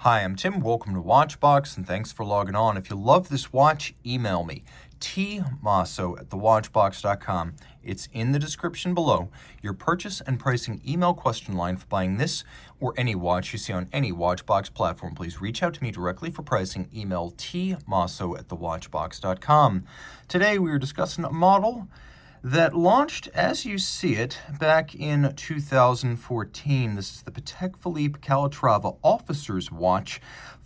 Hi, I'm Tim. Welcome to Watchbox, and thanks for logging on. If you love this watch, email me, tmosso@thewatchbox.com. It's in the description below. Your purchase and pricing email question line for buying this or any watch you see on any Watchbox platform. Please reach out to me directly for pricing. Email tmosso@thewatchbox.com. Today we are discussing a model that launched, as you see it, back in 2014. This is the Patek Philippe Calatrava Officer's Watch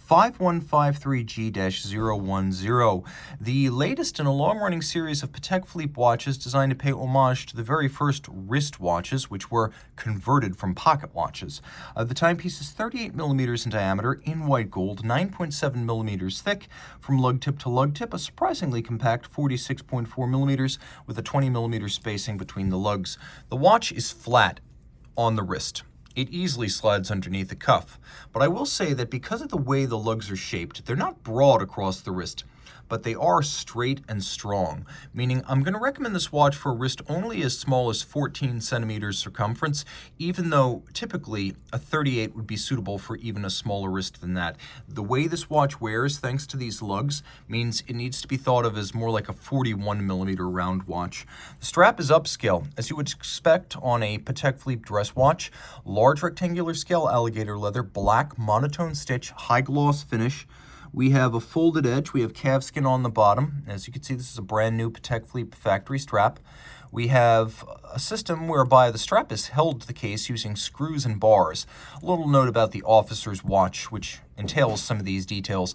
5153G-010, the latest in a long-running series of Patek Philippe watches designed to pay homage to the very first wrist watches, which were converted from pocket watches. The timepiece is 38 millimeters in diameter, in white gold, 9.7 millimeters thick, from lug tip to lug tip, a surprisingly compact 46.4 millimeters with a 20 millimeter spacing between the lugs. The watch is flat on the wrist. It easily slides underneath the cuff, but I will say that because of the way the lugs are shaped, they're not broad across the wrist, but they are straight and strong, meaning I'm going to recommend this watch for a wrist only as small as 14 centimeters circumference, even though typically a 38 would be suitable for even a smaller wrist than that. The way this watch wears, thanks to these lugs, means it needs to be thought of as more like a 41 millimeter round watch. The strap is upscale, as you would expect on a Patek Philippe dress watch. Large rectangular scale alligator leather, black monotone stitch, high gloss finish. We have a folded edge. We have calfskin on the bottom. As you can see, this is a brand new Patek Philippe factory strap. We have a system whereby the strap is held to the case using screws and bars. A little note about the officer's watch, which entails some of these details.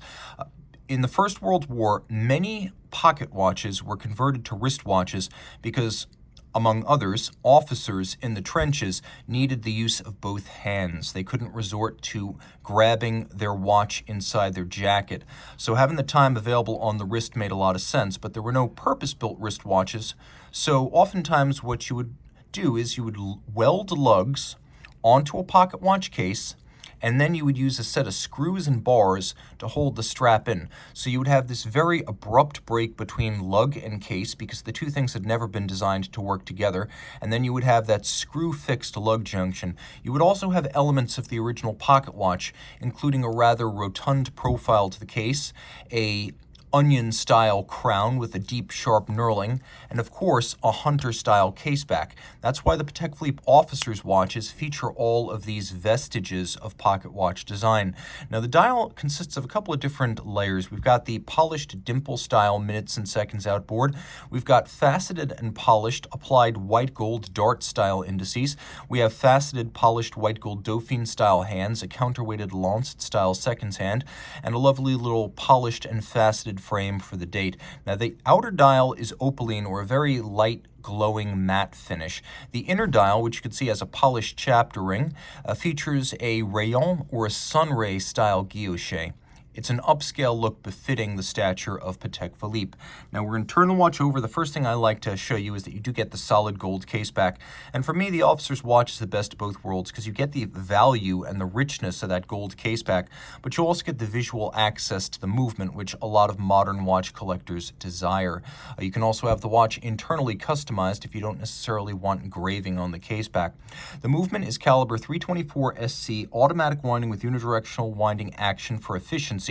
In the First World War, many pocket watches were converted to wrist watches because, among others, officers in the trenches needed the use of both hands. They couldn't resort to grabbing their watch inside their jacket. So having the time available on the wrist made a lot of sense, but there were no purpose-built wrist watches. So oftentimes what you would do is you would weld lugs onto a pocket watch case, and then you would use a set of screws and bars to hold the strap in. So you would have this very abrupt break between lug and case because the two things had never been designed to work together. And then you would have that screw-fixed lug junction. You would also have elements of the original pocket watch, including a rather rotund profile to the case, a onion-style crown with a deep, sharp knurling, and of course, a hunter-style caseback. That's why the Patek Philippe Officer's watches feature all of these vestiges of pocket watch design. Now, the dial consists of a couple of different layers. We've got the polished dimple-style minutes and seconds outboard. We've got faceted and polished applied white gold dart-style indices. We have faceted polished white gold Dauphine-style hands, a counterweighted Lancet-style seconds hand, and a lovely little polished and faceted frame for the date. Now, the outer dial is opaline, or a very light glowing matte finish. The inner dial, which you can see has a polished chapter ring, features a rayon or a sunray style guilloche. It's an upscale look befitting the stature of Patek Philippe. Now, we're going to turn the watch over. The first thing I like to show you is that you do get the solid gold caseback. And for me, the Officer's watch is the best of both worlds because you get the value and the richness of that gold caseback, but you also get the visual access to the movement, which a lot of modern watch collectors desire. You can also have the watch internally customized if you don't necessarily want engraving on the caseback. The movement is caliber 324 SC, automatic winding with unidirectional winding action for efficiency.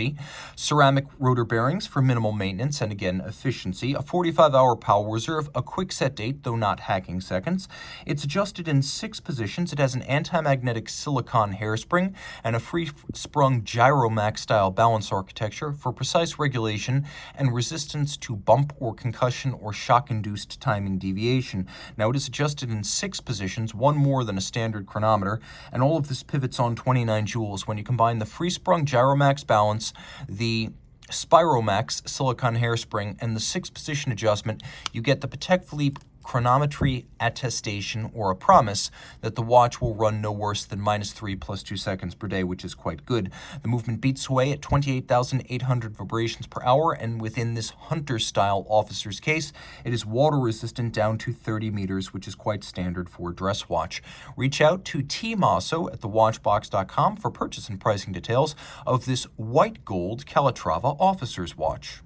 Ceramic rotor bearings for minimal maintenance and, again, efficiency. A 45-hour power reserve, a quick set date, though not hacking seconds. It's adjusted in 6 positions. It has an anti-magnetic silicon hairspring and a free-sprung Gyromax-style balance architecture for precise regulation and resistance to bump or concussion or shock-induced timing deviation. Now, it is adjusted in 6 positions, one more than a standard chronometer, and all of this pivots on 29 joules. When you combine the free-sprung Gyromax balance, the Spiromax silicon hairspring, and the 6-position adjustment, you get the Patek Philippe chronometry attestation, or a promise that the watch will run no worse than -3 + 2 seconds per day, which is quite good. The movement beats away at 28,800 vibrations per hour, and within this hunter-style officer's case, it is water-resistant down to 30 meters, which is quite standard for a dress watch. Reach out to Tim Mosso at thewatchbox.com for purchase and pricing details of this white gold Calatrava officer's watch.